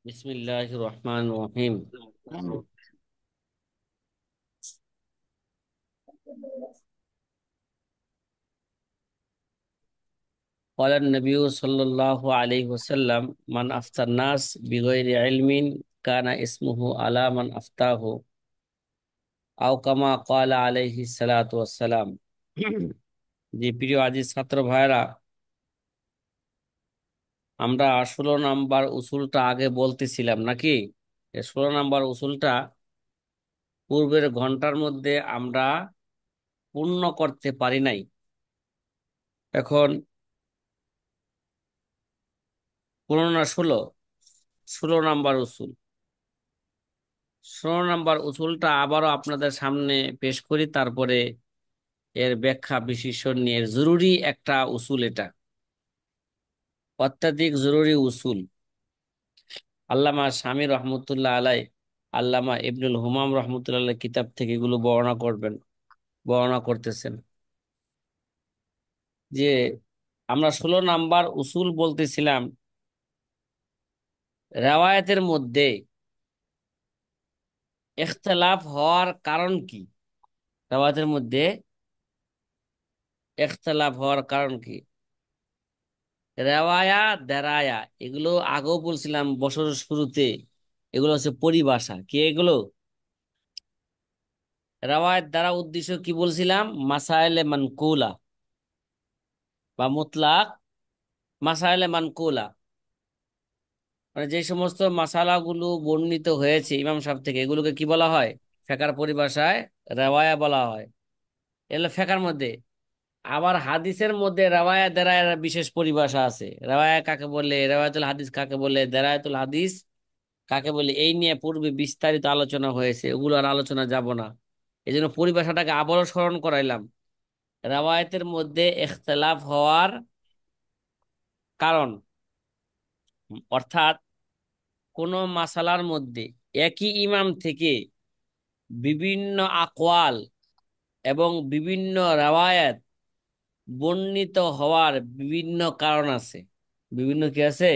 বিসমিল্লাহির রহমানির রহিম। قال النبي صلى الله عليه وسلم من أفتى الناس بغير علم كان اسمه على من أفتاه أو كما قال عليه الصلاة والسلام। যে প্রিয় আজিজ ছাত্র ভাইরা, আমরা 16 নাম্বার উসুলটা আগে বলতেছিলাম নাকি? 16 নাম্বার উসুলটা পূর্বের ঘন্টার মধ্যে আমরা পূর্ণ করতে পারি নাই। এখন 15 না 16, 16 নাম্বার উসুল। 16 নাম্বার উসুলটা আবারও আপনাদের সামনে পেশ করি, তারপরে এর ব্যাখ্যা বিশ্লেষণ নিয়ে। জরুরি একটা উসুল এটা, অত্যাধিক জরুরি উসুল। আল্লামা শামী রহমতুল্লাহ আলাই, আল্লামা ইবনুল হুমাম রহমতুল্লাহ আলাই কিতাব থেকে এগুলো বর্ণনা করতেছেন যে আমরা 16 নাম্বার উসুল বলতেছিলাম রেওয়ায়েতের মধ্যে ইখতিলাফ হওয়ার কারণ কি। রেওয়ায়েতের মধ্যে ইখতিলাফ হওয়ার কারণ কি? রেওয়ায়া দেরায়া এগুলো আগেও বলছিলাম বছরের শুরুতে। এগুলো হচ্ছে পরিভাষা। কি এগুলো? রেওয়ায়াত দ্বারা উদ্দেশ্য কি বলছিলাম? মাসায়েলে মানকুলা বা মুতলাক মাসায়েলে মানকুলা, মানে যে সমস্ত মাসালাগুলো বর্ণিত হয়েছে ইমাম সাহেব থেকে, এগুলোকে কি বলা হয়? ফেকার পরিভাষায় রেওয়ায়া বলা হয়। এগুলো ফেকার মধ্যে। আবার হাদিসের মধ্যে রেওয়ায়া দেরায়ার বিশেষ পরিভাষা আছে। রেওয়ায়া কাকে বলে, রেওয়ায়াতুল হাদিস কাকে বলে, দেরায়াতুল হাদিস কাকে বলে, এই নিয়ে পূর্বে বিস্তারিত আলোচনা হয়েছে, ওগুলো আর আলোচনা যাব না। এই জন্য পরিভাষাটাকে আবারও স্মরণ করাইলাম। রাওয়ায়াতের মধ্যে ইখতিলাফ হওয়ার কারণ, অর্থাৎ কোন মাসালার মধ্যে একই ইমাম থেকে বিভিন্ন আকওয়াল এবং বিভিন্ন রাওয়ায়াত বর্ণিত হওয়ার বিভিন্ন কারণ আছে। বিভিন্ন কি আছে?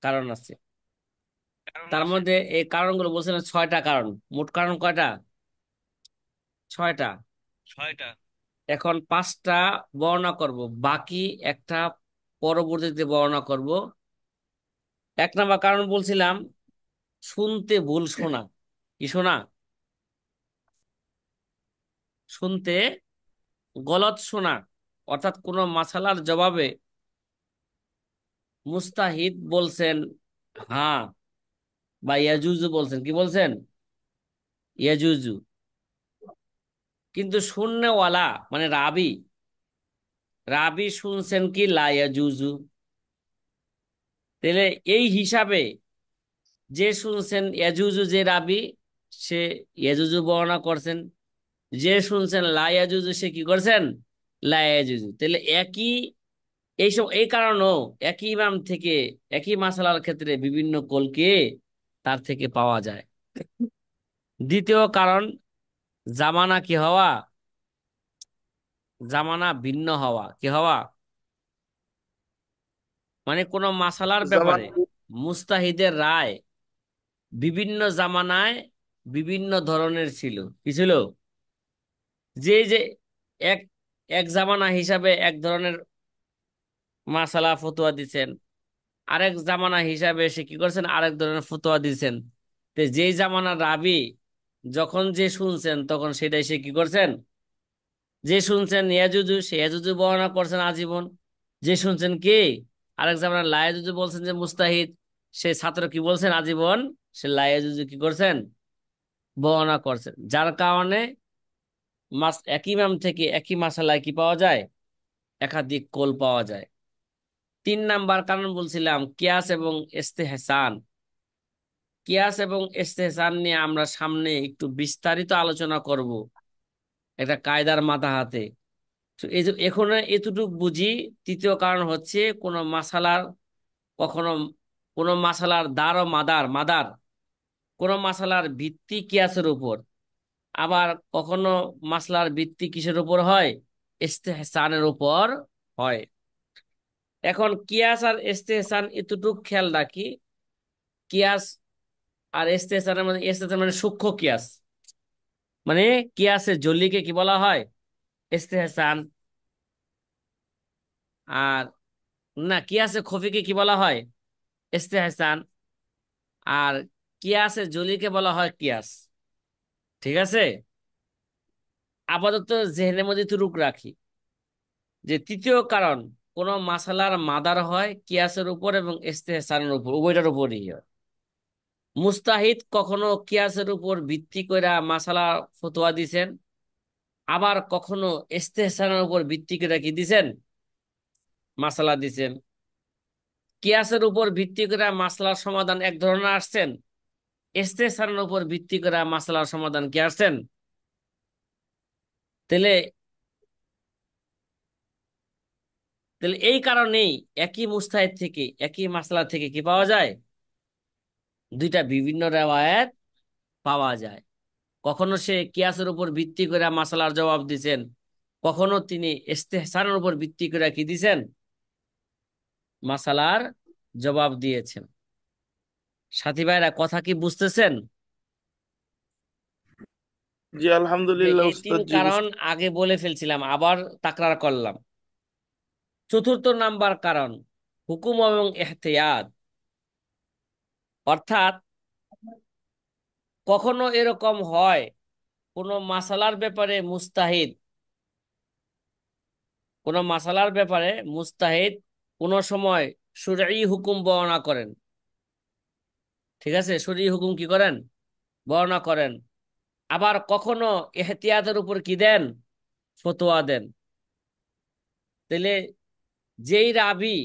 কারণ আছে। তার মধ্যে এই কারণগুলো বলছিলাম 6টা কারণ। মোট কারণ কয়টা? 6টা। এখন 5টা বর্ণনা করব, বাকি একটা পরবর্তীতে বর্ণনা করব। 1 নম্বর কারণ বলছিলাম শুনতে ভুল শোনা। কি শোনা? শুনতে গলত শোনা। অর্থাৎ কোন মাসালার জবাবে মুস্তাহিদ বলছেন হ্যাঁ, বা ইয়াজুজু বলছেন। কি বলছেন? ইয়াজুজু। কিন্তু শুননেওয়ালা মানে রাবি, রাবি শুনছেন কি লা ইয়াজুজু। তাহলে এই হিসাবে যে শুনছেন ইয়াজুজু, যে রাবি সে ইয়াজুজু বর্ণনা করছেন, যে শুনছেন লা ইয়াজুজু সে কি করছেন? লা ইয়াজুজু। তাহলে এই কারণেও একই ইমাম থেকে একই মাসালার ক্ষেত্রে বিভিন্ন কলকে তার থেকে পাওয়া যায়। দ্বিতীয় কারণ জামানা কি হওয়া, জামানা ভিন্ন হওয়া। কি হওয়া? মানে কোন মাসালার ব্যাপারে জামান মুস্তাহিদের রায় বিভিন্ন জামানায় বিভিন্ন ধরনের ছিল। কি ছিল? যে এক এক জামানা হিসাবে এক ধরনের মাসালা ফতোয়া দিচ্ছেন, আরেক জামানা হিসাবে সে কি করছেন আরেক ধরনের ফতোয়া দিচ্ছেন। তো যেই জামানার রাবি যখন যে শুনছেন তখন সেটাই সে কি করছেন, যে শুনছেন ইয়াজুজু সে ইয়াজুজু বর্ণনা করছেন আজীবন। যে শুনছেন কি আরেক জামানার লায়াজুজু বলছেন যে মুস্তাহিদ, সে ছাত্র কি বলছেন আজীবন সে লায়াজুজু কি করছেন বর্ণনা করছেন। যার কারণে একই ইমাম থেকে একই মাসালায় কি পাওয়া যায়? একাধিক কোল পাওয়া যায়। 3 নাম্বার কারণ বলছিলাম কিয়াস এবং ইস্তেহসান। কিয়াস এবং ইস্তেহসান নিয়ে আমরা সামনে একটু বিস্তারিত আলোচনা করব একটা কায়দার মাথা হাতে। তো এই যে এখন এতটুকু বুঝি। তৃতীয় কারণ হচ্ছে কোন মাসালার কখনো কোন মাসালার দার ও মাদার মাদার কোন মাসালার ভিত্তি কিয়াসের উপর, আবার কখনো মাসলার ভিত্তি কিসের উপর হয়? ইস্তেহসানের উপর হয়। এখন কিয়াস আর ইস্তেহসান এতটুক খেয়াল রাখি। কিয়াস আর ইস্তেহসানের মধ্যে ইস্তেহসান মানে সূক্ষ্ম কিয়াস, মানে কিয়াসের জল্লিকে কি বলা হয়? ইস্তেহসান। আর না, কিয়াসের খফিকে কি বলা হয়? ইস্তেহসান। আর কিয়াসের জলিকে বলা হয় কিয়াস। ঠিক আছে? আপাতত জেহেনের মধ্যে তুরুক রাখি যে তৃতীয় কারণ কোন মাসালার মাদার হয় কিয়াসের উপর এবং ইস্তেহসানের উপর, উভয়টার উপরই হয়। মুস্তাহিদ কখনো কিয়াসের উপর ভিত্তি কইরা মাসালা ফতোয়া দিছেন, আবার কখনো ইস্তেহসানের উপর ভিত্তি করে কি দিছেন? মাসালা দিছেন। কিয়াসের উপর ভিত্তি করে মাসলার সমাধান এক ধরনের আসছেন, ইস্তেহসানের উপর ভিত্তি করে মাসলার সমাধান কি আসছেন? তাহলে তাহলে এই কারণেই একই মুস্তাহিদ থেকে একই মাসলা থেকে কি পাওয়া যায়? দুইটা বিভিন্ন রেওয়ায়েত পাওয়া যায়। কখনো সে কিয়াসের উপর ভিত্তি করে মাসালার জবাব দিছেন, কখনো তিনি ইস্তেহসানের উপর ভিত্তি করে কি দিছেন? মাসালার জবাব দিয়েছেন। সাথী ভাইরা কথা কি বুঝতেছেন? জি আলহামদুলিল্লাহ এই তিন উস্তাদ জি কারণ বুঝতে। আগে বলে ফেলছিলাম, আবার তাকরার করলাম। চতুর্থ নাম্বার কারণ হুকুম এবং এহতিয়াত। অর্থাৎ কখনো এরকম হয় কোন মাসালার ব্যাপারে মুস্তাহিদ, কোন মাসালার ব্যাপারে মুস্তাহিদ কোন সময় শরঈ হুকুম বর্ণনা করেন। ঠিক আছে, শরঈ হুকুম কি করেন? বর্ণনা করেন। আবার কখনো এহতিয়াতের উপর কি দেন? ফতোয়া দেন। তাহলে যেই রাবি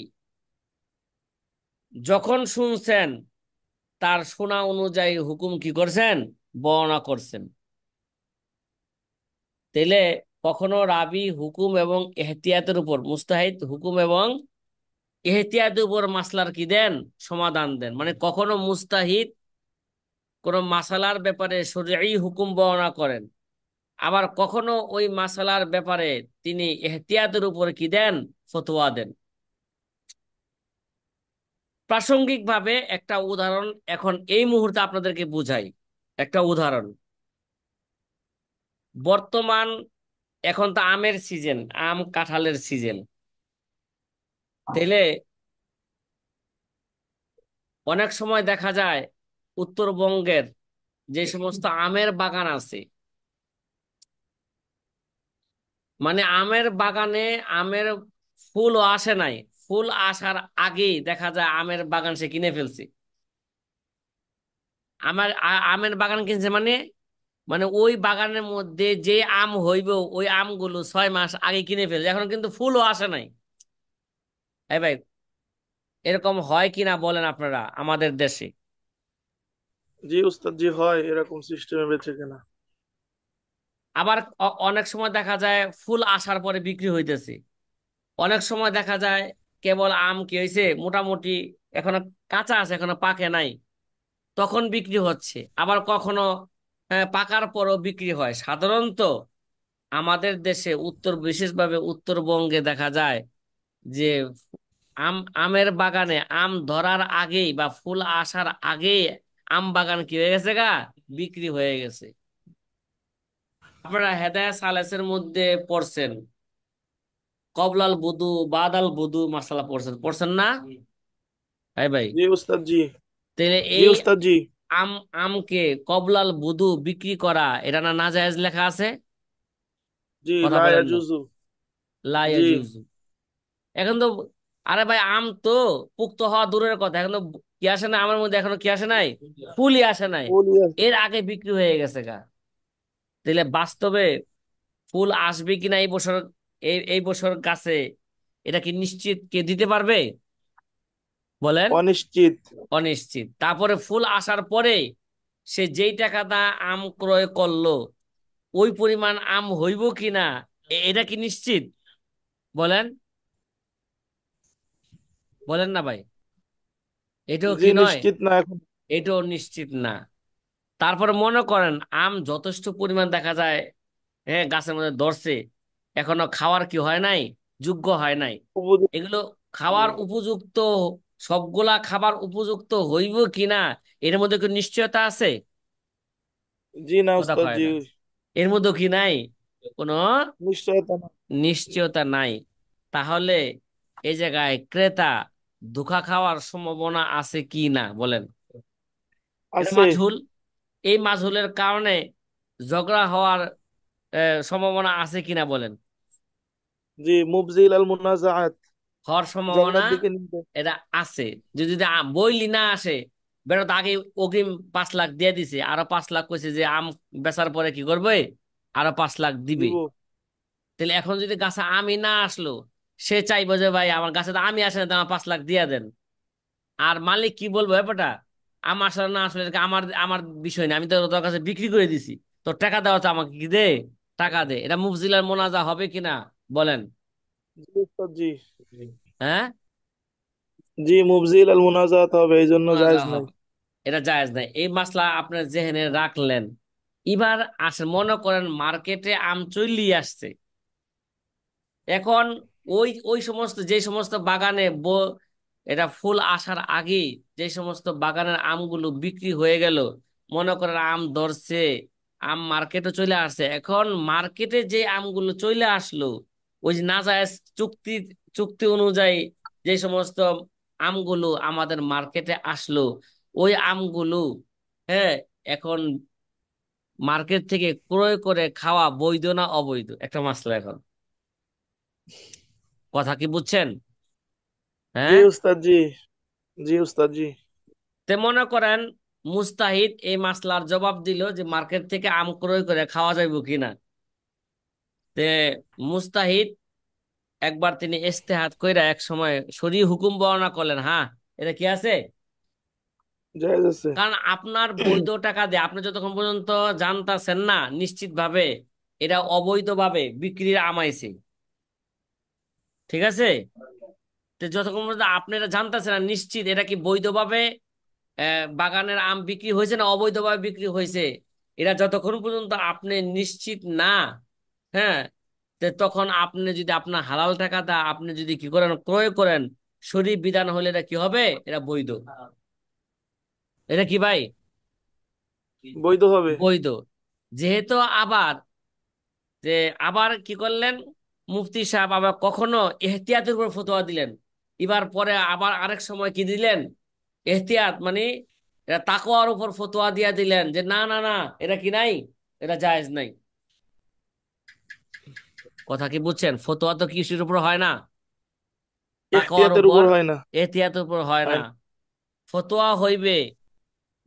যখন শুনছেন তার শোনা অনুযায়ী হুকুম কি করছেন? বর্ণনা করছেন। তাইলে কখনো রাবি হুকুম এবং এহতিয়াতের উপর, মুস্তাহিদ হুকুম এবং এহতিয়াতের উপর মাসলার কি দেন? সমাধান দেন। মানে কখনো মুস্তাহিদ কোন মাসালার ব্যাপারে শরঈ হুকুম বর্ণনা করেন, আবার কখনো ওই মাসালার ব্যাপারে তিনি এহতিয়াতের উপর কি দেন? ফতোয়া দেন। প্রাসঙ্গিক ভাবে একটা উদাহরণ এখন এই মুহূর্তে আপনাদেরকে বুঝাই। একটা উদাহরণ, বর্তমান এখন তো আমের সিজন, আম কাঁঠালের সিজন। তাইলে অনেক সময় দেখা যায় উত্তরবঙ্গের যে সমস্ত আমের বাগান আছে, মানে আমের বাগানে আমের ফুলও আসে নাই, ফুল আসার আগেই দেখা যায় আমের বাগান সে কিনে ফেলছে। আমের বাগান কিনছে মানে, মানে ওই বাগানের মধ্যে যে আম হইব ওই আমগুলো 6 মাস আগে কিনে ফেলছে, এখন কিন্তু ফুলও আসে নাই। এই ভাই, এরকম হয় কিনা বলেন আপনারা আমাদের দেশে? জি উস্তাদ জি, হয় এরকম সিস্টেমে বেঁচে কেনা। আবার অনেক সময় দেখা যায় ফুল আসার পরে বিক্রি হইতেছে। অনেক সময় দেখা যায় কেবল আম কি হয়েছে মোটামুটি এখনো কাঁচা আছে, এখনো পাকে নাই, তখন বিক্রি হচ্ছে। আবার কখনো পাকার পরও বিক্রি হয়। সাধারণত আমাদের দেশে বিশেষভাবে উত্তরবঙ্গে দেখা যায় যে আমের বাগানে আম ধরার আগেই বা ফুল আসার আগেই আম বাগান কি হয়ে গেছে গা, বিক্রি হয়ে গেছে। আপনারা হেদায়েত সালেসের মধ্যে পড়ছেন, কবলাল বুদু বাদাল বুদু মাসালা পড়ছেন, পড়ছেন না? ভাই ভাই, জি উস্তাদ জি। তাহলে জি এই উস্তাদ জি। আম আমকে কবলাল বুদু বিক্রি করা এটা না নাজায়েজ লেখা আছে? জি কথা লা বলেন না। ইয়াজুজু। লা জি। ইয়াজুজু। এখন তো, আরে ভাই আম তো পুক্ত হওয়া দূরের কথা, এখন তো কি আসে না আমার মধ্যে, এখনো কি আসে নাই? ফুলই আসে নাই, ফুল ইয়াস। এর আগে বিক্রি হয়ে গেছে গা। তাহলে বাস্তবে ফুল আসবে কিনা এই বছর, এই বছর গাছে, এটা কি নিশ্চিত কে দিতে পারবে? বলেন। অনিশ্চিত। অনিশ্চিত। তারপরে ফুল আসার পরে সে যেই টাকাটা আম ক্রয় করলো ওই পরিমাণ আম হইব কিনা এটা কি নিশ্চিত? বলেন, বলেন না ভাই। এটাও জি কি নয়? নিশ্চিত না এখন। এটাও নিশ্চিত না। তারপরে মনে করেন আম যথেষ্ট পরিমাণ দেখা যায়, হ্যাঁ গাছের মধ্যে ধরছে, এখনো খাওয়ার কি হয় নাই, যোগ্য হয় নাই, উপযুক্ত। এগুলো খাওয়ার উপযুক্ত, সবগুলা খাবার উপযুক্ত হইব কিনা এর মধ্যে কি নিশ্চয়তা আছে? জি না কথা উস্তাদ কয় জি। না। এর মধ্যে কি নাই কোনো নিশ্চয়তা না। নিশ্চয়তা নাই। তাহলে এই জায়গায় ক্রেতা ধোঁকা খাওয়ার সম্ভাবনা আছে কি না বলেন? এটা আছে। মাঝহুল। এই মাঝহুলের কারণে ঝগড়া হওয়ার সম্ভাবনা আছে কিনা বলেন? জি মুবজিল আল মুনাজাআত, হওয়ার সম্ভাবনা ঝগড়ার দিকে নিয়ে যায়। এটা আছে। যদি যদি বইলি না আসে, বেরো তো আগে অগ্রিম 5 লাখ দিয়ে দিছে, আরো 5 লাখ কইছে যে আম বেচার পরে কি করবে, আরো 5 লাখ দিবে। দিব। তাহলে এখন যদি গাছে আমই না আসলো, সে চাইবো যে ভাই আমার গাছে তো আমি আসে না, তো আমার 5 লাখ দিয়ে দেন। আর মালিক কি বলবো, ব্যাপারটা আম আসলে না আসলে এটা আমার আমার বিষয় না, আমি তো তোর কাছে বিক্রি করে দিছি, তোর টাকা দেওয়া তো আমাকে কি দে, টাকা দে। এটা মুফজিলার মোনাজা হবে কিনা বলেন? জি উস্তাদ জি। হ্যাঁ, জি মুবজিল আল মুনাজাত হবে, এই জন্য মোনাজা জায়েজ নাই। হবে। এটা জায়েজ নাই, এই মাসলা আপনার জেহেনে রাখলেন। এবার আসেন, মনে করেন মার্কেটে আম চলি আসছে। এখন ওই ওই সমস্ত যে সমস্ত বাগানে এটা ফুল আসার আগে যে সমস্ত বাগানের আমগুলো বিক্রি হয়ে গেল, মনে করেন আম ধরছে, আম মার্কেটে চলে আসছে। এখন মার্কেটে যে আমগুলো চলে আসলো, ওই যে নাজায়েজ চুক্তি চুক্তি অনুযায়ী যে সমস্ত আমগুলো আমাদের মার্কেটে আসলো, ওই আমগুলো, হ্যাঁ, এখন মার্কেট থেকে ক্রয় করে খাওয়া বৈধ না অবৈধ, একটা মাসলা এখন। কথা কি বুঝছেন? জি হ্যাঁ। উস্তাদ জি। জি উস্তাদ জি। তে মনে করেন মুস্তাহিদ এই মাসলার জবাব দিল যে মার্কেট থেকে আম ক্রয় করে খাওয়া যাইব কিনা। তে মুস্তাহিদ একবার তিনি ইজতেহাদ কইরা এক সময় শরী হুকুম বর্ণনা করলেন, হ্যাঁ এটা কি আছে। জায়েজ আছে। কারণ আপনার বৈধ টাকা দিয়ে আপনি যতক্ষণ পর্যন্ত জানতাছেন না নিশ্চিত ভাবে এটা অবৈধ ভাবে বিক্রির আমাইছে, ঠিক আছে। তো যতক্ষণ পর্যন্ত আপনি এটা জানতাছেন না নিশ্চিত এটা কি বৈধভাবে বাগানের আম বিক্রি হয়েছে না অবৈধভাবে বিক্রি হয়েছে, এটা যতক্ষণ পর্যন্ত আপনি নিশ্চিত না, হ্যাঁ, তো তখন আপনি যদি আপনার হালাল টাকাটা আপনি যদি কি করেন ক্রয় করেন, শরীর বিধান হলে এটা কি হবে, এটা বৈধ। এটা কি ভাই? বৈধ হবে। বৈধ। যেহেতু আবার যে আবার কি করলেন, মুফতি সাহেব আবার কখনো এহতিয়াতের উপর ফতোয়া দিলেন। এবার পরে আবার আরেক সময় কি দিলেন, এহতিয়াত মানে এটা তাকওয়ার উপর ফতোয়া দিয়া দিলেন যে না না না, এটা কি নাই, এটা জায়েজ নাই। কথা কি বুঝছেন? ফতোয়া তো কৃষির উপর হয় না, তাকওয়ার ইখতিয়াতের উপর, উপর হয় না। এহতিয়াতের উপর হয় না। হয় না। ফতোয়া হইবে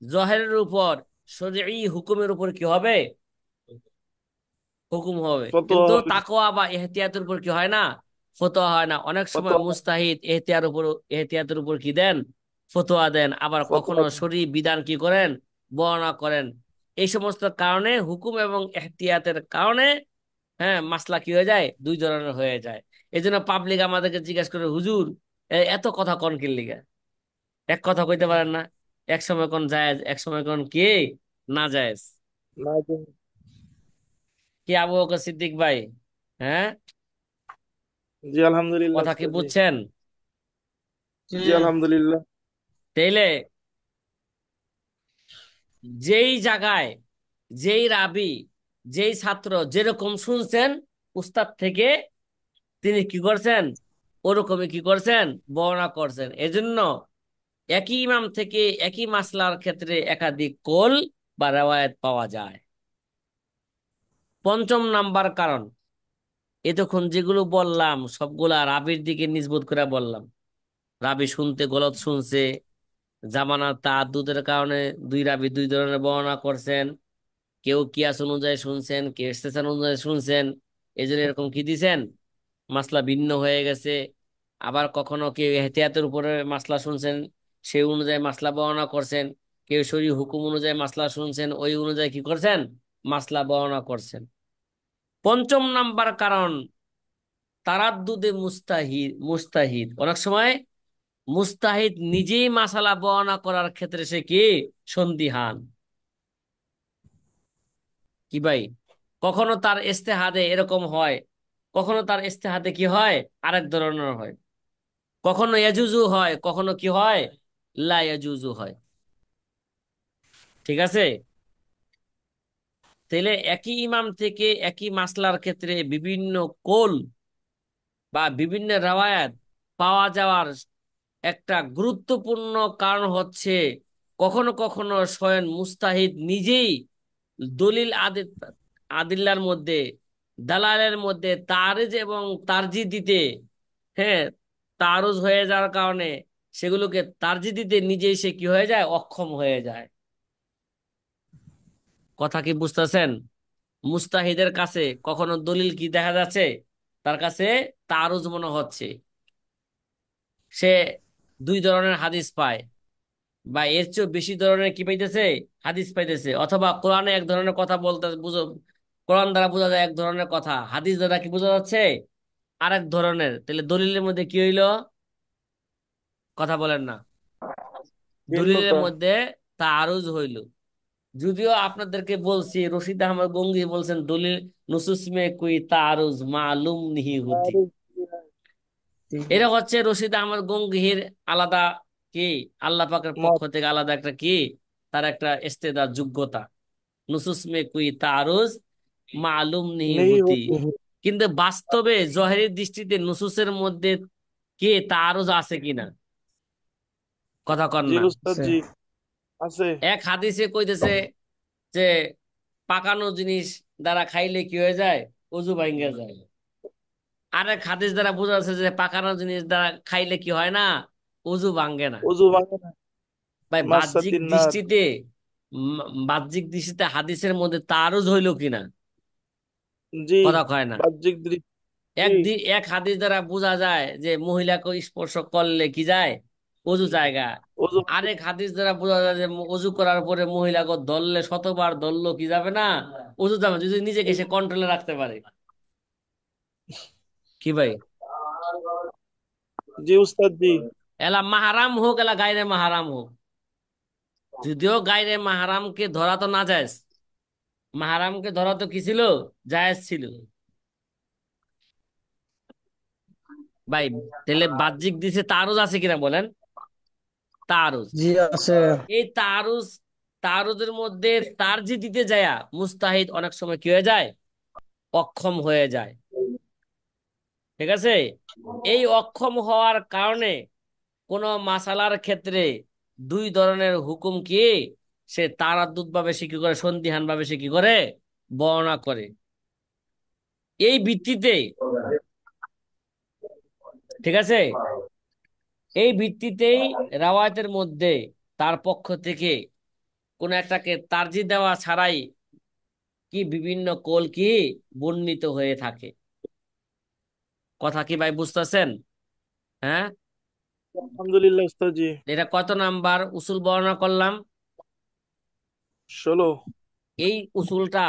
জহেরের উপর, শরঈ হুকুমের উপর কি হবে, হুকুম হবে। ফতোয়া কিন্তু হবে। তাকওয়া বা এহতিয়াতের উপর কি হয় না, ফতোয়া হয় না। অনেক সময় ফতোয়া। মুস্তাহিদ এহতিয়াতের উপর কি দেন, ফতোয়া দেন। আবার ফতোয়া। কখনো শরী বিধান কি করেন, বর্ণনা করেন। এই সমস্ত কারণে হুকুম এবং এহতিয়াতের কারণে, হ্যাঁ, মাসলা কি হয়ে যায়, দুই ধরনের হয়ে যায়। এই জন্য পাবলিক আমাদেরকে জিজ্ঞাসা করে, হুজুর এত কথা কোন কি লিগা, এক কথা কইতে পারেন না, এক সময় কোন জায়েজ এক সময় কোন কি না জায়েজ। না কি আবু বকর সিদ্দিক ভাই? হ্যাঁ, জি আলহামদুলিল্লাহ কথা কি উস্তাদ জি। বুঝছেন? জি আলহামদুলিল্লাহ। তাইলে যেই জায়গায় যেই রাবি যেই ছাত্র যেরকম শুনছেন উস্তাদ থেকে, তিনি কি করছেন, ওরকমই কি করছেন, বর্ণনা করছেন। এজন্য একই ইমাম থেকে একই মাসলার ক্ষেত্রে একাধিক কৌল বা রেওয়ায়েত পাওয়া যায়। পঞ্চম নাম্বার কারণ, এতক্ষণ যেগুলো বললাম সবগুলা রাবির দিকে নিসবত করে বললাম। রাবি শুনতে গলত শুনছে, জামানার তাআদ্দুদের কারণে দুই রাবি দুই ধরনের বর্ণনা করছেন। কেউ কিয়াস অনুযায়ী শুনছেন, কেউ ইস্তেসান অনুযায়ী শুনছেন, এই জন্য এরকম কি দিছেন, মাসলা ভিন্ন হয়ে গেছে। আবার কখনো কেউ এহতিয়াতের উপরে মাসলা শুনছেন, সেই অনুযায়ী মাসলা বর্ণনা করছেন। কেউ শরীর হুকুম অনুযায়ী মাসলা শুনছেন, ওই অনুযায়ী কি করছেন, মাসলা বর্ণনা করছেন। পঞ্চম নাম্বার কারণ, তারাদ্দুদে মুস্তাহিদ মুস্তাহিদ অনেক সময় মুস্তাহিদ নিজেই মাসালা বর্ণনা করার ক্ষেত্রে সে কি সন্দিহান। কি ভাই? কখনো তার ইস্তেহাদে এরকম হয়, কখনো তার ইস্তেহাদে কি হয়, আরেক ধরনের হয়। কখনো ইয়াজুজু হয়, কখনো কি হয়, লা ইয়াজুজু হয়। ঠিক আছে? তাহলে একই ইমাম থেকে একই মাসলার ক্ষেত্রে বিভিন্ন কোল বা বিভিন্ন রাওয়ায়াত পাওয়া যাওয়ার একটা গুরুত্বপূর্ণ কারণ হচ্ছে, কখনো কখনো স্বয়ং মুস্তাহিদ নিজেই দলিল আদিল্লার মধ্যে, দালালের মধ্যে তারিজ এবং তারজি দিতে, হ্যাঁ, তারুজ হয়ে যাওয়ার কারণে সেগুলোকে তারজি দিতে নিজেই সে কি হয়ে যায়, অক্ষম হয়ে যায়। কথা কি বুঝতেছেন? মুস্তাহিদের কাছে কখনো দলিল কি দেখা যাচ্ছে, তার কাছে তারুজ মনে হচ্ছে, সে দুই ধরনের হাদিস পায় বা এর চেয়েও বেশি ধরনের কি পাইতেছে, হাদিস পাইতেছে, অথবা কোরআনে এক ধরনের কথা বলতে বুঝো, কোরআন দ্বারা বোঝা যায় এক ধরনের কথা, হাদিস দ্বারা কি বোঝা যাচ্ছে আরেক ধরনের, তাহলে দলিলের মধ্যে কি হইলো, কথা বলেন না, দলিলের ভিন্নতা। মধ্যে তাআরুজ হইল। যদিও আপনাদেরকে বলছি, রশিদ আহমদ গঙ্গি বলছেন দলিল নুসুস মে কোই তাআরুজ মালুম নিহি হুতি। এটা হচ্ছে রশিদ আহমদ গঙ্গিহির আলাদা কি, আল্লাহ পাকের পক্ষ মত থেকে আলাদা একটা কি, তার একটা ইস্তেদা, যোগ্যতা। নুসুস মে কুই তারুজ মালুম নিহি নেই হুতি। হতে हैं। কিন্তু বাস্তবে জহেরি দৃষ্টিতে নুসুসের মধ্যে কে তারুজ আছে কিনা, কথা কন জি না। উস্তাদ জি, আছে। এক হাদিসে কইতেছে যে পাকানো জিনিস দ্বারা খাইলে কি হয়ে যায়, অজু ভাঙ্গে যায়। আরেক হাদিস দ্বারা বোঝা যাচ্ছে যে পাকানো জিনিস দ্বারা খাইলে কি হয় না, অজু ভাঙ্গে না। ওযু ভাঙে না। ভাই বাহ্যিক মাসাতিন নার। দৃষ্টিতে, বাহ্যিক দৃষ্টিতে হাদিসের মধ্যে তারুজ হইল কিনা, জি, কথা কয় না। বাহ্যিক দৃষ্টি। এক হাদিস দ্বারা বোঝা যায় যে মহিলাকে স্পর্শ করলে কি যায়, অজু জায়গা। ওযু ভাঙে। আরেক হাদিস দ্বারা বোঝা যায় যে অজু করার পরে মহিলাকে ধরলে, শতবার ধরলো কি যাবে না, অজু যাবে না, যদি নিজেকে সে কন্ট্রোলে রাখতে পারে। কি ভাই? জি উস্তাদ জি। এলা মাহারাম হোক এলা গায়রে মাহারাম হোক, যদিও গায়রে মাহারামকে ধরা তো না যায়, মাহারামকে ধরা তো কি ছিল, জায়েজ ছিল। ভাই তাহলে বাহ্যিক দিছে তারুজ আছে কিনা বলেন, তারুজ। জি আছে। এই তারুজ, তারুজের মধ্যে তারজি দিতে যায়া মুস্তাহিদ অনেক সময় কি হয়ে যায়, অক্ষম হয়ে যায়। ঠিক আছে? এই অক্ষম হওয়ার কারণে কোন মাসালার ক্ষেত্রে দুই ধরনের হুকুম কি, সে তারাদ্দুদ ভাবে সে কি করে, সন্দিহান ভাবে সে কি করে, বর্ণনা করে। এই ভিত্তিতে, ঠিক আছে, এই ভিত্তিতেই রাওয়ায়াতের মধ্যে তার পক্ষ থেকে কোন একটাকে তারজি দেওয়া ছাড়াই কি বিভিন্ন কোল কি বর্ণিত হয়ে থাকে। কথা কি ভাই বুঝতেছেন? হ্যাঁ। আলহামদুলিল্লাহ উস্তাদ জি। এটা কত নাম্বার উসুল বর্ণনা করলাম? 16। এই উসুলটা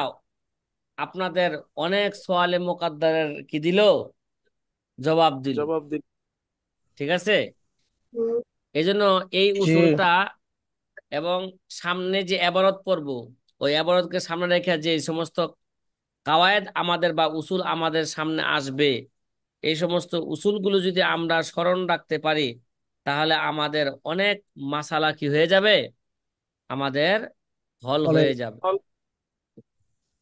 আপনাদের অনেক সোয়ালে মোকাদ্দারের কি দিল, জবাব দিল। জবাব দিন। ঠিক আছে? এই জন্য এই জি। উসুলটা এবং সামনে যে এবারত পড়ব, ওই এবারতকে সামনে রেখে যে সমস্ত কাওয়ায়েদ আমাদের বা উসুল আমাদের সামনে আসবে, এই সমস্ত উসুলগুলো যদি আমরা স্মরণ রাখতে পারি, তাহলে আমাদের অনেক মাসালা কি হয়ে যাবে, আমাদের হল বলে। হয়ে যাবে।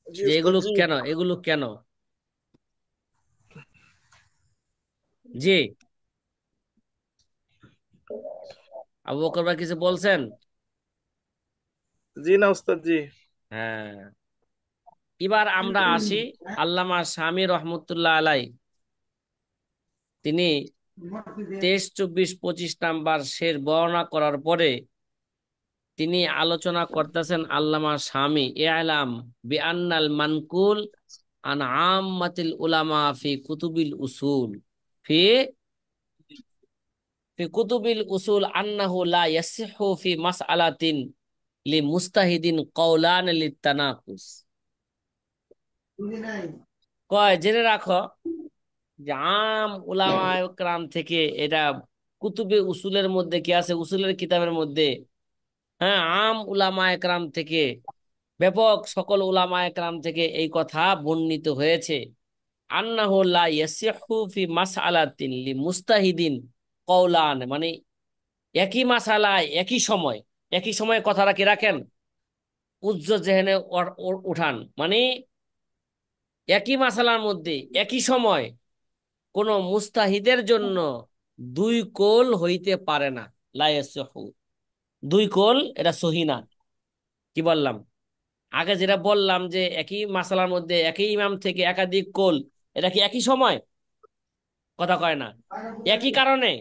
জি যে উস্তাদ এগুলো জি। কেন, এগুলো কেন। জি, আবু বকর ভাই কিছু বলছেন? জি না উস্তাদ জি। হ্যাঁ, এবার আমরা আসি আল্লামা শামী রহমতুল্লাহ আলাই। তিনি 23, 24, 25 নাম্বার শের বর্ণনা করার পরে তিনি আলোচনা করতেছেন, আল্লামা শামী ইআলাম বিআন্নাল মানকুল আন আম্মাতিল উলামা ফি কুতুবিল উসুল, ফি ফি কুতুবিল উসুল আন্নাহু লা ইয়াসিহু ফি মাসআলাতিন লি মুস্তাহিদিন কওলান লিতানাকুস। কয় জেনে রাখো যে আম উলামায়ে কেরাম থেকে এটা, কুতুবে উসুলের মধ্যে কি আছে, উসুলের কিতাবের মধ্যে, হ্যাঁ, আম উলামায়ে কেরাম থেকে, ব্যাপক সকল উলামায়ে কেরাম থেকে এই কথা বর্ণিত হয়েছে, আন্নাহু লা ইয়াসিহু ফি মাসআলাতিন লি মুস্তাহিদিন, কওলান, মানে একই মাসালায় একই সময় কথাটা কি রাখেন, উজ্জ জেহেনে উঠান, মানে একই মাসালার মধ্যে একই সময় কোন মুস্তাহিদের জন্য দুই কোল হইতে পারে না। লা ইয়াসিহু, দুই কোল এটা সহি না। কি বললাম? আগে যেটা বললাম যে একই মাসালার মধ্যে একই ইমাম থেকে একাধিক কোল, এটা কি একই সময়? কথা কয় না। একই কারণে,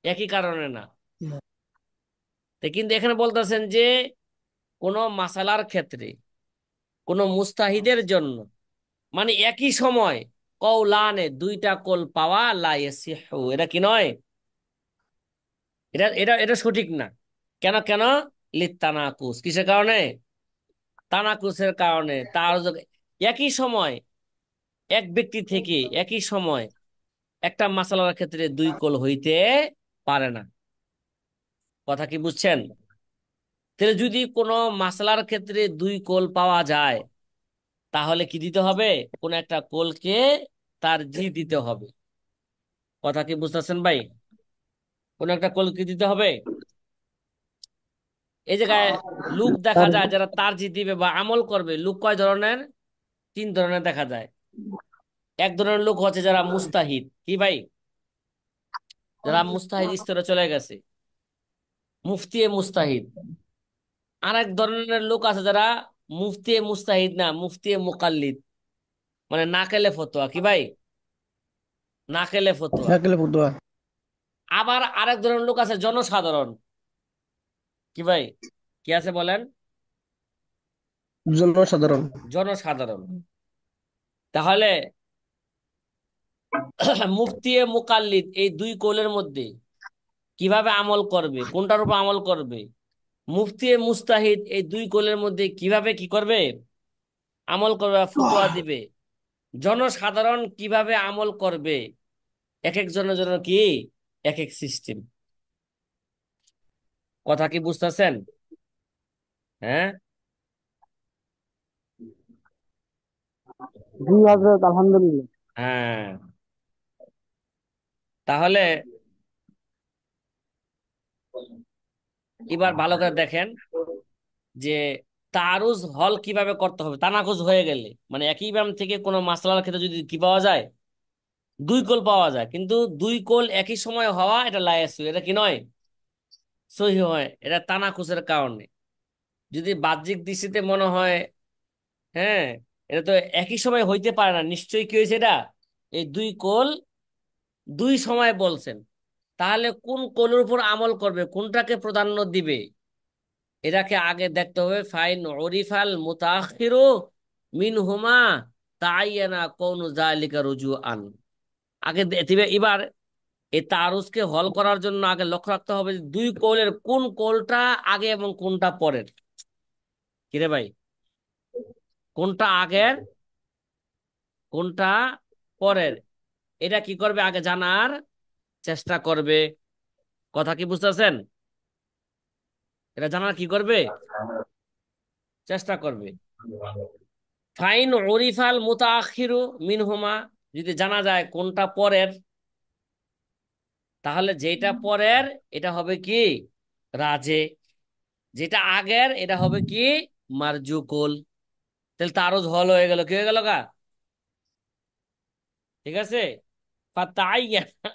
একই কারণে না। তো কিন্তু এখানে বলতেছেন যে কোন মাসালার ক্ষেত্রে কোন মুস্তাহিদের জন্য, মানে একই সময় কওলানে দুইটা কোল পাওয়া লা ইয়াসিহু, এটা কি নয়, এটা এটা এটা সঠিক না। কেন কেন? লিত্তানাকুস, কিসের কারণে? তানাকুসের কারণে। তার একই সময় এক ব্যক্তি থেকে একই সময় একটা মাসালার ক্ষেত্রে দুই কোল হইতে পারে না। কথা কি বুঝছেন? তাহলে যদি কোনো মাসালার ক্ষেত্রে দুই কোল পাওয়া যায়, তাহলে কি দিতে হবে? কোন একটা কোলকে তার জি দিতে হবে। কথা কি বুঝতেছেন ভাই? কোন একটা কোল কি দিতে হবে। এই জায়গায় লোক দেখা তার যায় যারা তার জি দিবে বা আমল করবে, লোক কয় ধরনের? তিন ধরনের দেখা যায়। এক ধরনের লোক হচ্ছে যারা মুস্তাহিদ, কি ভাই, যারা মুস্তাহিদ স্তরে চলে গেছে, মুফতি এ মুস্তাহিদ। আর এক ধরনের লোক আছে যারা মুফতি এ মুস্তাহিদ না, মুফতি এ মুকাল্লিদ, মানে নাকেলে ফতোয়া, কি ভাই, নাকেলে ফতোয়া। শাকিল ফুটবল আবার আরেক ধরনের লোক আছে জনসাধারণ, কি ভাই, কি আছে বলেন? জনসাধারণ। জনসাধারণ। তাহলে মুফতি এ মুকাল্লিদ এই দুই কৌলের মধ্যে কিভাবে আমল করবে, কোনটার উপর আমল করবে? মুফতি এ মুস্তাহিদ এই দুই কৌলের মধ্যে কিভাবে কি করবে, আমল করবে, ফতোয়া দিবে। জনসাধারণ কিভাবে আমল করবে, এক একজনের জন্য কি এক এক সিস্টেম। কথা কি বুঝতেছেন? হ্যাঁ। জি হজরত, আলহামদুলিল্লাহ। হ্যাঁ, তাহলে এবার ভালো করে দেখেন যে তারুজ হল কিভাবে করতে হবে তানাকুজ হয়ে গেলে, মানে একই ইমাম থেকে কোনো মাসলার ক্ষেত্রে যদি কি পাওয়া যায়, দুই কোল পাওয়া যায়, কিন্তু দুই কোল একই সময় হওয়া এটা লায়াসু, এটা কি নয়, সহি হয়, এটা তানাকুজের কারণে। যদি বাহ্যিক দৃষ্টিতে মনে হয়, হ্যাঁ, এটা তো একই সময় হইতে পারে না, নিশ্চয়ই কি হয়েছে এটা, এই দুই কোল দুই সময় বলছেন, তাহলে কোন কোলের উপর আমল করবে, কোনটাকে প্রাধান্য দিবে, এটাকে আগে দেখতে হবে। ফাইন ওরিফাল মুতাখিরু মিনহুমা তাআয়্যানা কওনু যালিকা রুজুআন। আগে দিবে। এবার এই তারুজকে হল করার জন্য আগে লক্ষ্য রাখতে হবে যে দুই কৌলের কোন কৌলটা আগে এবং কোনটা পরের। কিরে ভাই, কোনটা আগের কোনটা পরের, এটা কি করবে আগে জানার চেষ্টা করবে। কথা কি বুঝতেছেন? এটা জানার কি করবে, চেষ্টা করবে। ফাইন ওরিফাল মুতাখিরু মিনহুমা, যদি জানা যায় কোনটা পরের, তাহলে যেটা পরের এটা হবে কি রাজে, যেটা আগের এটা হবে কি মারজুকুল। তাহলে তারও হল হয়ে গেল, কি হয়ে গেল গা, ঠিক আছে। ফাতাআয়্যানা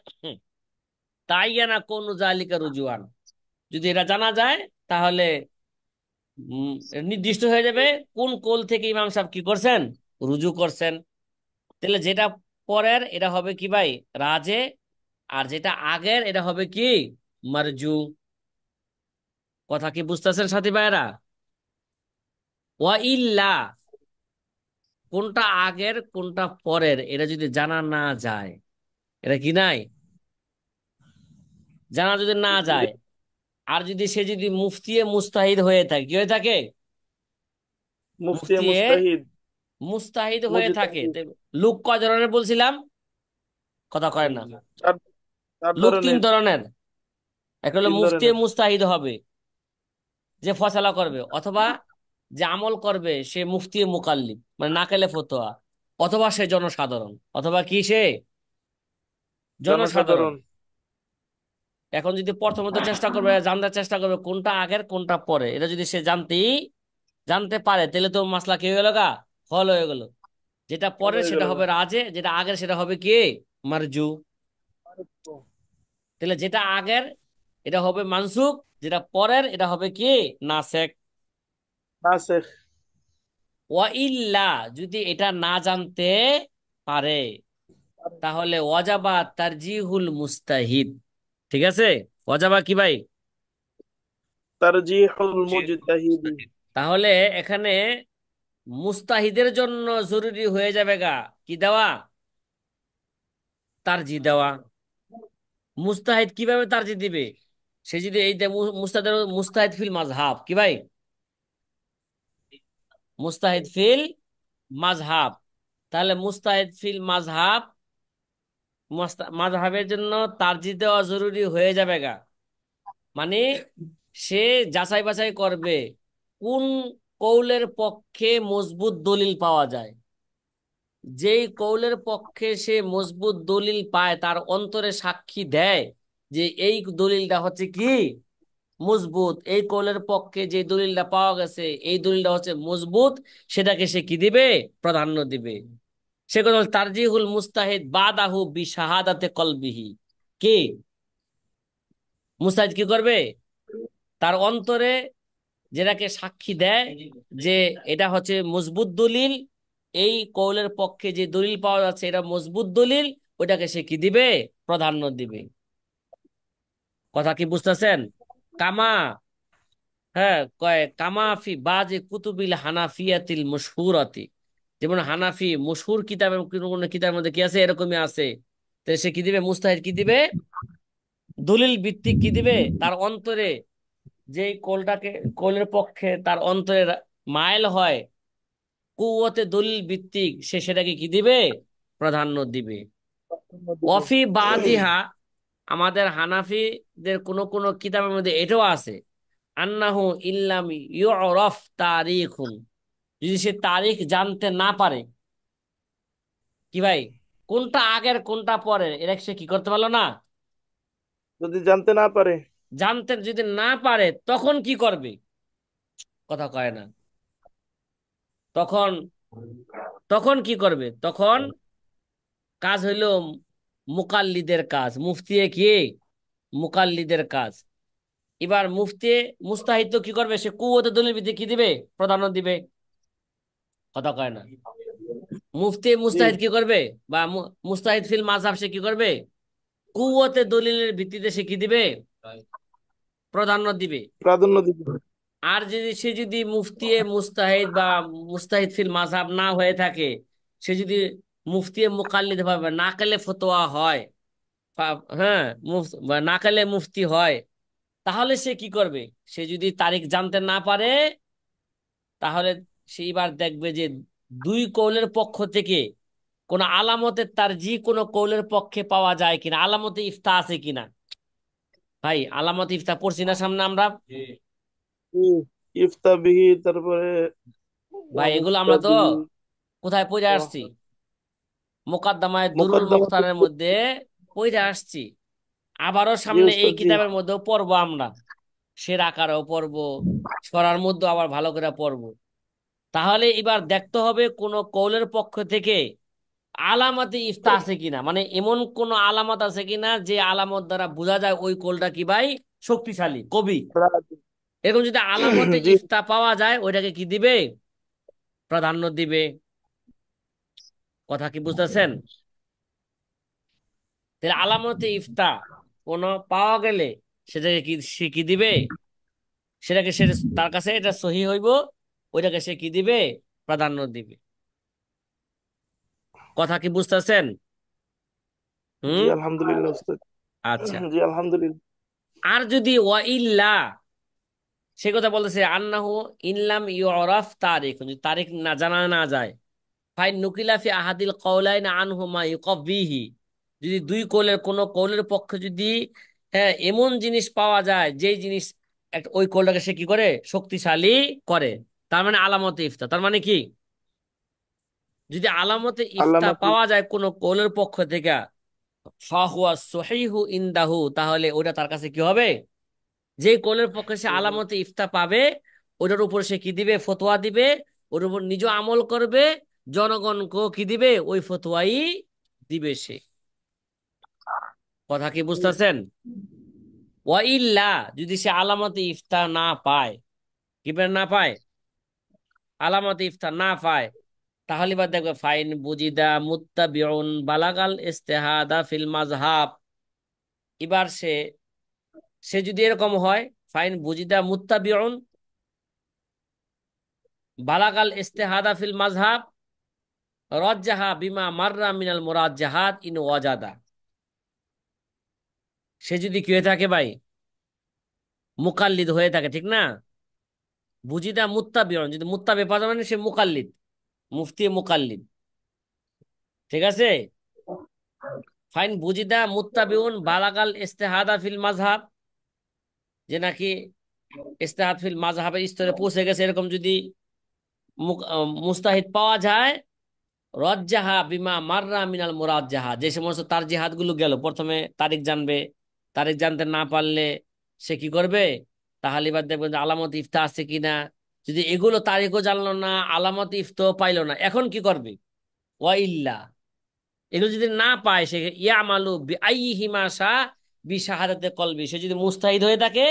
তাআয়্যানা কোন জালিকা রুজুয়ান, যদি এটা জানা যায় তাহলে উম, নির্দিষ্ট হয়ে যাবে কোন কোল থেকে ইমাম সাহেব কি করছেন, রুজু করছেন। তাহলে যেটা পরের এটা হবে কি ভাই রাজে, আর যেটা আগের এটা হবে কি মারজু। কথা কি বুঝতেছেন সাথী ভাইরা? ওয়া ইল্লা, কোনটা আগের কোনটা পরের এটা যদি জানা না যায়, এটা কি নাই, জানা যদি না জি। যায়, আর যদি সে যদি মুফতিয়ে মুস্তাহিদ হয়ে থাকে, কি হয়ে থাকে, মুফতি মুফতিয়ে মুস্তাহিদ, মুস্তাহিদ হয়ে থাকে। মুজতাহিদ। তো লোক কয় ধরনের বলছিলাম, কথা কয় না। চার চার লোক তিন ধরনের। ধরনের। একটা হলো তিন মুফতিয়ে ধরনের। মুস্তাহিদ হবে, যে ফয়সালা করবে, অথবা যে আমল করবে সে মুফতি মুকাল্লিদ মানে নাকেলে ফতোয়া, অথবা সে জনসাধারণ, অথবা কি সে জনসাধারণ। জনসাধারণ। এখন যদি প্রথমত চেষ্টা করবে, জানতে চেষ্টা করবে কোনটা আগের কোনটা পরে, এটা যদি সে জানতে পারে, তাহলে তো মাসলা কি হয়ে গেল গা, হল হয়ে গেল। যেটা পরে হয়ে সেটা গেল গা। হবে রাজে, যেটা আগের সেটা হবে কি, মারজু। তাহলে যেটা আগের এটা হবে মানসুখ, যেটা পরের এটা হবে কি, নাসেখ। নাসেখ। ওয়া ইল্লা, যদি এটা না জানতে পারে, তাহলে ওয়াজাবা তারজিহুল মুস্তাহিদ। ঠিক আছে, ওয়াজাবা কি ভাই, তারজিহুল মুজতাহিদি। তাহলে এখানে মুস্তাহিদের জন্য জরুরি হয়ে যাবে গা কি দেওয়া, তারজি দেওয়া। মুস্তাহিদ কিভাবে তারজি দিবে, সে যদি এই মুস্তাহিদ, মুস্তাহিদ ফিল মাযহাব কি ভাই, মুস্তাহিদ ফিল মাযহাব, তাহলে মুস্তাহিদ ফিল মাযহাব, মাযহাবের জন্য তারজি দেওয়া জরুরি হয়ে যাবে গা। মানে সে যাচাই বাছাই করবে কোন কৌলের পক্ষে মজবুত দলিল পাওয়া যায়। যেই কৌলের পক্ষে সে মজবুত দলিল পায়, তার অন্তরে সাক্ষী দেয় যে এই দলিলটা হচ্ছে কি মজবুত, এই কৌলের পক্ষে যে দলিলটা পাওয়া গেছে এই দলিলটা হচ্ছে মজবুত, সেটাকে সে কি দিবে, প্রাধান্য দিবে। সে কথা হল তারজিহুল মুস্তাহিদ বাদাহু বিশাহাদাতে কলবিহি। কি, মুস্তাহিদ কি করবে, তার অন্তরে যেটাকে সাক্ষী দেয় যে এটা হচ্ছে মজবুত দলিল, এই কৌলের পক্ষে যে দলিল পাওয়া যাচ্ছে এটা মজবুত দলিল, ওইটাকে সে কি দিবে, প্রাধান্য দিবে। কথা কি বুঝতেছেন? কামা, হ্যাঁ কয় কামা ফি বাজি কুতুবিল হানাফিয়াতিল মশহুরাতি, যেমন হানাফি মশহুর কিতাবের কোন কোন কিতাবের মধ্যে কি আছে, এরকমই আছে। তো সে কি দিবে, মুস্তাহিদ কি দিবে, দলিল ভিত্তিক কি দিবে, তার অন্তরে যেই কোলটাকে, কোলের পক্ষে তার অন্তরে মাইল হয়, কুওয়াতে দলিল ভিত্তিক, সে সেটাকে কি দিবে, প্রাধান্য দিবে। দিবে। অফি বাজিহা, আমাদের হানাফিদের কোন কোন কিতাবের মধ্যে এটাও আছে, আন্নাহু ইল্লাম ইউরফ তারিখুন, যদি সে তারিখ জানতে না পারে, কি ভাই, কোনটা আগের কোনটা পরের এটা সে কি করতে পারলো না, যদি জানতে না পারে। জানতে যদি না পারে তখন কি করবে, কথা কয় না, তখন তখন কি করবে, তখন কাজ হইল মুকাল্লিদের কাজ, মুফতি কি, মুকাল্লিদের কাজ। এবার মুফতি মুস্তাহিদ তো কি করবে, সে কুওয়াতে দলিল ভিত্তিক কি দিবে, প্রাধান্য দিবে। কথা কয় না, মুফতি জি। মুস্তাহিদ কি করবে, বা মুস্তাহিদ ফিল মাযহাব সে কি করবে, কুওয়াতে দলিলের ভিত্তিতে সে কি দিবে, প্রাধান্য দিবে। প্রাধান্য দিবে। আর যদি সে যদি মুফতি মুস্তাহিদ বা মুস্তাহিদ ফিল মাযহাব না হয়ে থাকে, সে যদি মুফতি মুকাল্লিদ ভাবে নাকালে ফতোয়া হয়, হ্যাঁ বা নাকালে মুফতি হয়, তাহলে সে কি করবে, সে যদি তারিখ জানতে না পারে, তাহলে সে এবার দেখবে যে দুই কৌলের পক্ষ থেকে কোন আলামতের তারজি কোন কৌলের পক্ষে পাওয়া যায় কিনা, আলামতে ইফতা আছে কিনা। ভাই আলামতে ইফতা পড়ছি না সামনে আমরা, জি। ইফতা বিহি, তারপরে ভাই এগুলো মুফতা আমরা তো বিহি। কোথায় পড়ে ও, আসছি, মোকদ্দমায় দুরুল মুকদ্দমাতুল মুখতারের ফিকহ। মধ্যে পড়ে আসছি, আবারও জি সামনে এই উস্তাদ জি। কিতাবের মধ্যেও পড়বো আমরা, সের আকারেও পড়বো, সরার মধ্যে আবার ভালো করে পড়বো। তাহলে এবার দেখতে হবে কোন কৌলের পক্ষ থেকে আলামতে ইফতা আছে কিনা, মানে এমন কোন আলামত আছে কিনা যে আলামত দ্বারা বোঝা যায় ওই কৌলটা কি ভাই, শক্তিশালী কবি। রাজি। এরকম যদি আলামতে জি। ইফতা পাওয়া যায়, ওইটাকে কি দিবে, প্রাধান্য দিবে। কথা কি বুঝতেছেন? তাহলে আলামতে ইফতা কোন পাওয়া গেলে সেটাকে কি সে কি দিবে, সেটাকে সে, তার কাছে এটা সহি হইব, ওইটাকে সে কি দিবে, প্রাধান্য দিবে। কথা কি বুঝতেছেন? জি হুম, আলহামদুলিল্লাহ উস্তাদ। আচ্ছা। জি আলহামদুলিল্লাহ। আর যদি ওয়া ইল্লা, সে কথা বলতেছে আন্নাহু ইনলাম ইউরাফ তারিখ, যদি তারিখ না জানা না যায়, ফাইন নুকিলা ফি আহাদিল কওলাইন আনহুমা ইউকাফিহি, যদি দুই কৌলের কোন কৌলের পক্ষে যদি এমন জিনিস পাওয়া যায় যেই জিনিস একটা ওই কৌলটাকে সে কি করে, শক্তিশালী করে, তার মানে আলামতে ইফতা, তার মানে কি, যদি আলামতে ইফতা আল্লামা পাওয়া যায় কোন কৌলের পক্ষ থেকে, ফাহুয়া সহিহু ইনদাহু, তাহলে ওটা তার কাছে কি হবে? যে কৌলের পক্ষে সে আলামতে ইফতা পাবে, ওটার উপর সে কি দিবে? ফতোয়া দিবে। ওর উপর নিজ আমল করবে, জনগণকেও কি দিবে? ওই ফতোয়াই দিবে সে। কথা কি বুঝতেছেন? ওয়াইল্লা, যদি সে আলামতে ইফতা না পায়, কি বলে না পায়? আলামতে ইফতা না পায়, তাহলে বা দেখবে ফাইন বুজিদা মুত্তাবিউন বালাগাল ইস্তেহাদা ফিল মাযহাব। এবার সে সে যদি এরকম হয়, ফাইন বুজিদা মুত্তাবিউন বালাগাল ইস্তেহাদা ফিল মাযহাব রাজ্জাহা বিমা মাররা মিনাল মুরাজ্জাহাত ইন ওয়াজাদা। সে যদি কি হয়ে থাকে ভাই? মুকাল্লিদ হয়ে থাকে, ঠিক না? বুজিদা মুত্তাবিউন, যদি মুত্তাবি পাওয়া যায় মানে সে মুকাল্লিদ, মুফতি মুকাল্লিদ, ঠিক আছে? ফাইন বুজিদা মুত্তাবিউন বালাগাল ইস্তেহাদা ফিল মাযহাব, যে নাকি ইস্তেহাদ ফিল মাযহাবের স্তরে পৌঁছে গেছে, এরকম যদি মুস্তাহিদ পাওয়া যায়, রজ্জাহা বিমা মাররা মিনাল মুরাজ্জাহা, যে সমস্ত তার জিহাদ গুলো গেল, প্রথমে তারিখ জানবে, তারিখ জানতে না পারলে সে কি করবে? তাহলে এবার দেখবেন যে আলামত ইফতা আছে কিনা। যদি এগুলো তারিখও জানলো না, আলামত ইফতাও পাইলো না, এখন কি করবে? ওয়াইল্লা, এগুলো যদি না পায়, সে ইয়ামালু বিআইয়িহিমা শাআ বিশাহাদাতে কলবি, সে যদি মুস্তাহিদ হয়ে থাকে,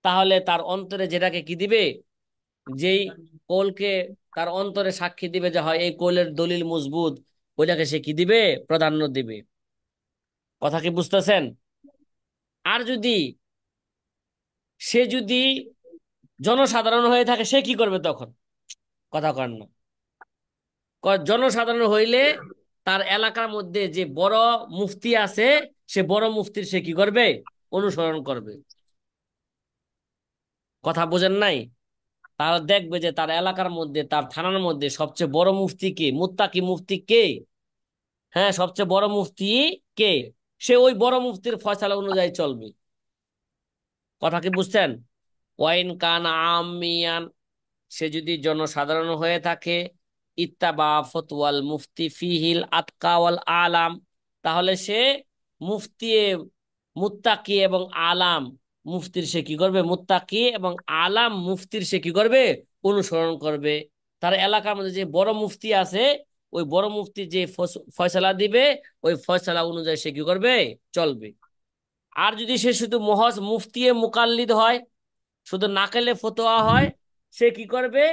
তাহলে তার অন্তরে যেটাকে কি দিবে? যেই কৌলকে তার অন্তরে সাক্ষী দিবে যে হয় এই কৌলের দলিল মজবুত, ওইটাকে সে কি দিবে? প্রাধান্য দিবে। কথা কি বুঝতেছেন? আর যদি সে যদি জনসাধারণ হয়ে থাকে, সে কি করবে তখন? কথা কন না। জনসাধারণ হইলে তার এলাকার মধ্যে যে বড় মুফতি আছে, সে বড় মুফতির সে কি করবে? অনুসরণ করবে। কথা বোঝেন নাই? তাহলে দেখবে যে তার এলাকার মধ্যে, তার থানার মধ্যে সবচেয়ে বড় মুফতি কে, মুত্তাকি মুফতি কে, হ্যাঁ সবচেয়ে বড় মুফতি কে, সে ওই বড় মুফতির ফয়সালা অনুযায়ী চলবে। কথা কি বুঝছেন? ওয়াইন কান আমিয়ান, সে যদি জনসাধারণ হয়ে থাকে, ইত্তাবা ফতওয়াল মুফতি ফিহিল আতকা ওয়াল আলাম, তাহলে সে মুফতি মুত্তাকি এবং আলাম মুফতির সে কি করবে? মুত্তাকি এবং আলাম মুফতির সে কি করবে? অনুসরণ করবে। তার এলাকার মধ্যে যে বড় মুফতি আছে, ওই বড় মুফতি যে ফয়সালা দিবে, ওই ফয়সালা অনুযায়ী সে কি করবে? চলবে। আর যদি সে শুধু মহজ মুফতি মুকাল্লিদ হয়, শুধু নাকেলে ফতোয়া হয়, সে কি করবে?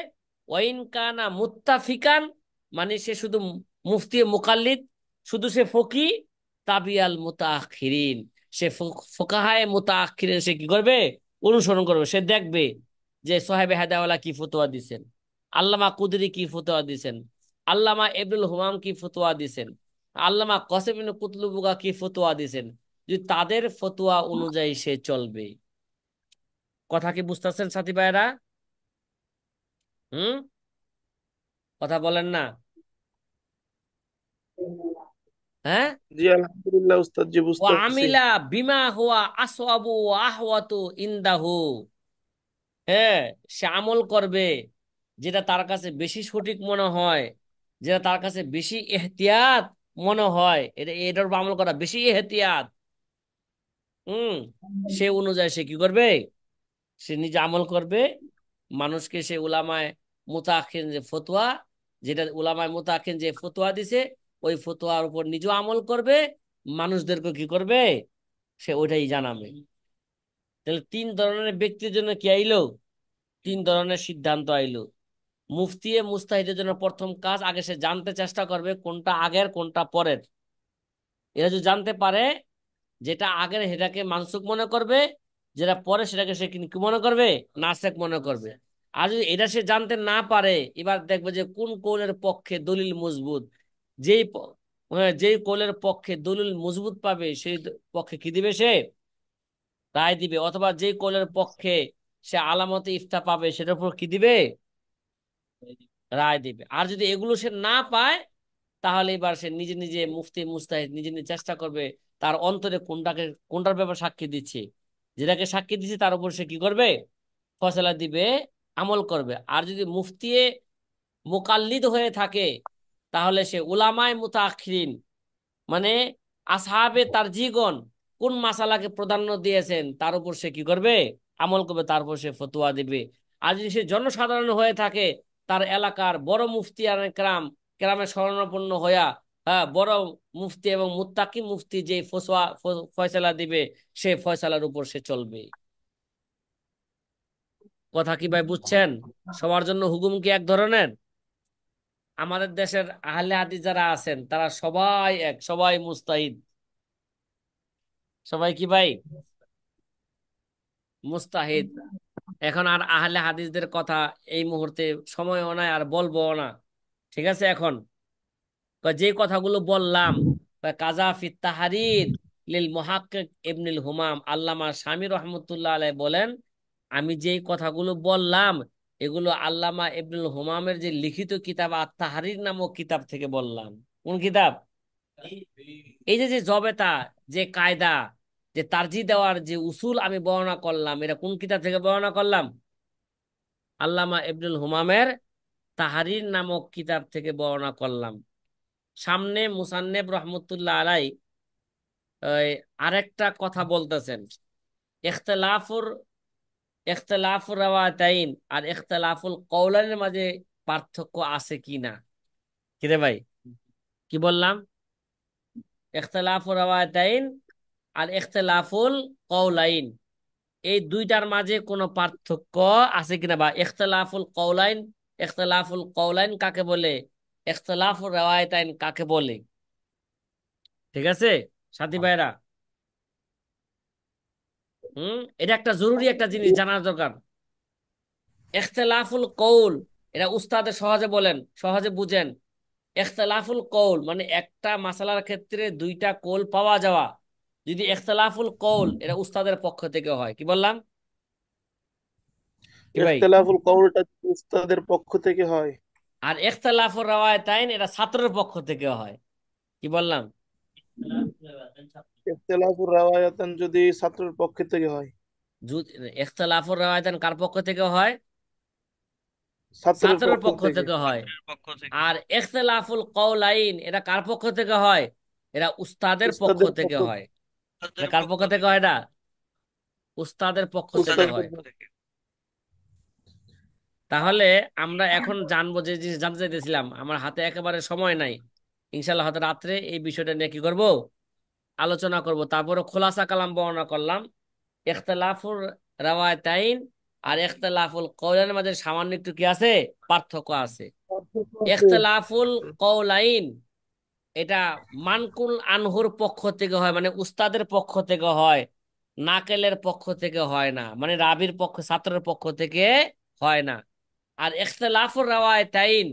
ওয়াইন কানা মুত্তাফিকান, মানে সে শুধু মুফতি মুকাল্লিদ, শুধু সে ফকি, তাবিয়াল মুতাআখিরিন, সে ফোকাহায়ে মুতাআখিরিন সে কি করবে? অনুসরণ করবে। সে দেখবে যে সাহেবে হায়দাওয়ালা কি ফতোয়া দিছেন, আল্লামা কুদরি কি ফতোয়া দিছেন, আল্লামা ইবনুল হুমাম কি ফতোয়া দিছেন, আল্লামা কাসিম ইবনে কুতলুবুগা কি ফতোয়া দিছেন, যদি তাদের ফতোয়া অনুযায়ী সে চলবে। কথা কি বুঝতেছেন সাথী ভাইরা? হুম? কথা বলেন না? হ্যাঁ। জি আলহামদুলিল্লাহ উস্তাদ, জি ও বুঝতে পারছি। আমিলা বিমা হুয়া আসওয়াবু ওয়া আহওয়াতু ইনদাহু, হ্যাঁ, সে আমল করবে যেটা তার কাছে বেশি সঠিক মনে হয়, যেটা তার কাছে বেশি এহতিয়াত মনে হয়, এটার উপর আমল করা বেশি এহতিয়াত। হুম। সে অনুযায়ী সে কি করবে? সে নিজে আমল করবে। মানুষকে সে উলামায়ে মুতাআখির যে ফতোয়া, যেটা উলামায়ে মুতাআখির যে ফতোয়া দিছে, ওই ফতোয়ার উপর নিজেও আমল করবে, মানুষদেরকে কি করবে? সে ওইটাই জানাবে। তাহলে তিন ধরনের ব্যক্তির জন্য কি আইলো? তিন ধরনের সিদ্ধান্ত আইলো। মুফতি মুস্তাহিদের জন্য প্রথম কাজ, আগে সে জানতে চেষ্টা করবে কোনটা আগের কোনটা পরের। এরা যদি জানতে পারে, যেটা আগের সেটাকে মানসুখ মনে করবে, যেটা পরে সেটাকে সে কি মনে করবে? নাসেখ মনে করবে। আর যদি এটা সে জানতে না পারে, এবার দেখবে যে কোন কৌলের পক্ষে দলিল মজবুত, যেই যেই কৌলের পক্ষে দলিল মজবুত পাবে সেই পক্ষে কি দিবে? সে রায় দিবে। অথবা যেই কৌলের পক্ষে সে আলামতে ইফতা পাবে, সেটার উপর কি দিবে? রায় দিবে। আর যদি এগুলো সে না পায়, তাহলে এবার সে নিজে নিজে মুফতি মুস্তাহিদ নিজে নিজে চেষ্টা করবে তার অন্তরে কোনটার ব্যাপারে সাক্ষী দিচ্ছে, যেটাকে সাক্ষী দিচ্ছে তার উপর সে কি করবে? ফয়সালা দিবে, আমল করবে। আর যদি মুফতি মুকাল্লিদ হয়ে থাকে, তাহলে সে উলামায়ে মুতাআখিরিন, মানে আসহাবে তারজিগণ কোন মাসালাকে প্রাধান্য দিয়েছেন তার উপর সে কি করবে, আমল করবে, তারপর সে ফতোয়া দিবে। আর যদি সে জনসাধারণ হয়ে থাকে, তার এলাকার বড় মুফতি আর কেরামের শরণাপন্ন হইয়া, হ্যাঁ, বড় মুফতি এবং মুত্তাকি মুফতি যে ফয়সালা দিবে, সে ফয়সালার উপর সে চলবে। কথা কি ভাই বুঝছেন? সবার জন্য হুকুম কি এক ধরনের? আমাদের দেশের আহলে হাদিস যারা আছেন তারা সবাই এক, সবাই মুস্তাহিদ। সবাই কি ভাই? মুস্তাহিদ। এখন আর আহলে হাদিসদের কথা এই মুহূর্তে সময়ও নাই, আর বলবো না। ঠিক আছে? এখন যে কথাগুলো বললাম, কাজা ফিত তাহরির লিল মুহাক্কিক ইবনুল হুমাম, আল্লামা শামী রহমতুল্লাহ আলাইহি বলেন, আমি যেই কথাগুলো বললাম এগুলো আল্লামা ইবনুল হুমামের যে লিখিত কিতাব আত তাহরির নামক কিতাব থেকে বললাম। কোন কিতাব? এই যে যে জবেতা, যে কায়দা, যে তারজি দেওয়ার যে উসুল আমি বর্ণনা করলাম, এটা কোন কিতাব থেকে বর্ণনা করলাম? আল্লামা ইবনুল হুমামের তাহারির নামক কিতাব থেকে বর্ণনা করলাম। সামনে মুসান্নেব রহমতুল্লাহ আলাই ওই আরেকটা কথা বলতেছেন, ইখতিলাফুর ইখতিলাফুর রাওয়াতাইন আর ইখতিলাফুল কওলাইনের মাঝে পার্থক্য আছে কিনা। কি রে ভাই, কি বললাম? ইখতিলাফুর রাওয়াতাইন আর ইখতিলাফুল কওলাইন, এই দুইটার মাঝে কোনো পার্থক্য আছে কিনা, বা ইখতিলাফুল কওলাইন কাকে বলে, ইখতিলাফুর রাওয়ায়াতাইন কাকে বলে। ঠিক আছে সাথী ভাইরা? এটা একটা জরুরি একটা জিনিস জানার দরকার। ইখতিলাফুল কৌল, এটা উস্তাদে সহজে বলেন, সহজে বুঝেন। ইখতিলাফুল কৌল মানে একটা মাসালার ক্ষেত্রে দুইটা কৌল পাওয়া যাওয়া। যদি ইখতিলাফুল কৌল এটা উস্তাদের পক্ষ থেকে হয়, কি বললাম? কি ভাই? ইখতিলাফুল কওলটা উস্তাদের পক্ষ থেকে হয়। আর ইখতিলাফুর রাওয়ায়াতাইন এটা ছাত্রের পক্ষ থেকে হয়। কি বললাম? ইখতিলাফুর রাওয়ায়াতান যদি ছাত্রের পক্ষ থেকে হয়। ইখতিলাফুর রাওয়ায়াতাইন কার পক্ষ থেকে হয়? ছাত্রের ছাত্রের পক্ষ পক্ষ থেকে। থেকে হয়। আর ইখতিলাফুল কওলাইন এটা কার পক্ষ থেকে হয়? এটা উস্তাদের পক্ষ উস্তাদের থেকে পক্ষ। হয়। এটা কার পক্ষ থেকে হয়? এটা উস্তাদের পক্ষ থেকে উস্তাদের হয়। পক্ষ। তাহলে আমরা এখন জানবো যে জিনিস জানতে চাইতেছিলাম, আমার হাতে একেবারে সময় নাই। ইনশাল্লাহ হয়তো রাত্রে এই বিষয়টা নিয়ে কি করব, আলোচনা করব। তারপরে খোলাসা কালাম বর্ণনা করলাম। ইখতিলাফুর রাওয়ায়াতাইন আর ইখতিলাফুল কওলাইনের মাঝে সামান্য একটু কি আছে, পার্থক্য আছে। পার্থক্য আছে। ইখতিলাফুল কওলাইন এটা মানকুল আনহুর পক্ষ থেকে হয়, মানে উস্তাদের পক্ষ থেকে হয়, নাকেলের পক্ষ থেকে হয় না, মানে রাবির পক্ষ, ছাত্রের পক্ষ থেকে হয় না। আর ইখতিলাফুর রাওয়ায়াতাইন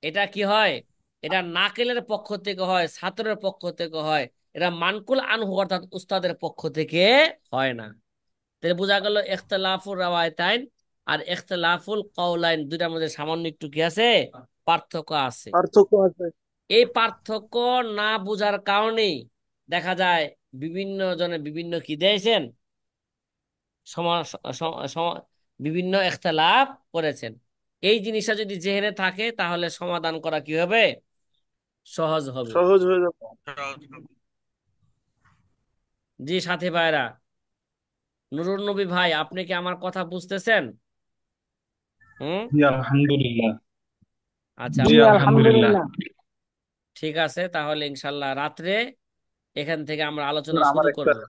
এটা কি হয়, এটা নাকেলের পক্ষ থেকে হয়, ছাত্রের পক্ষ থেকে হয়। এটা মানকুল আনহু অর্থাৎ উস্তাদের পক্ষ থেকে হয় না। তাহলে বোঝা গেল ইখতিলাফুর রাওয়ায়াতাইন আর ইখতিলাফুল কওলাইন দুইটার মধ্যে সামান্য একটু কি আছে, পার্থক্য আছে। পার্থক্য আছে। এই পার্থক্য না বোঝার কারণেই দেখা যায় বিভিন্ন জনে বিভিন্ন কি দিয়েছেন, বিভিন্ন ইখতিলাফ করেছেন। এই জিনিসটা যদি জেহেনে থাকে তাহলে সমাধান করা কি হবে, সহজ হবে। সহজ হয়ে যাবে। জি সাথী ভাইরা, নুরুন নবী ভাই, আপনি কি আমার কথা বুঝতেছেন? হুম। জি আলহামদুলিল্লাহ। আচ্ছা, জি আলহামদুলিল্লাহ। ঠিক আছে তাহলে ইনশাল্লাহ রাত্রে এখান থেকে আমরা আলোচনা হুজুর, আমার শুরু একটা করব।